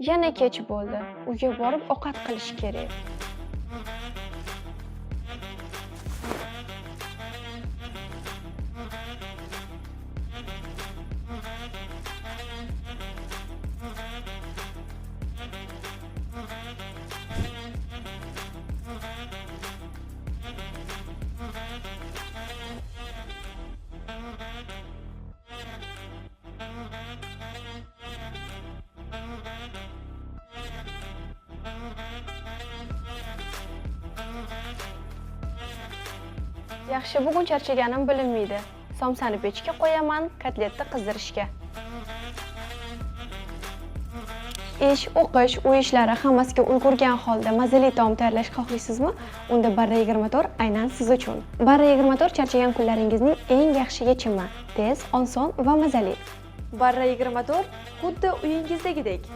Yana kech bo'ldi. Uyga borib ovqat qilish kerak. Yaxshi, bugun charchaganim bilinmaydi. Somsani pechga qo'yaman, kotletni qizdirishga. Ish, o'qish, uy ishlari hammasiga ulgurgan holda mazali taom tayyorlash xohlaysizmi? Unda Barra 24 aynan siz uchun. Barra 24 charchagan kunlaringizning eng yaxshi yechimi. Tez, oson va mazali. Barra 24 xuddi uyingizdagidek.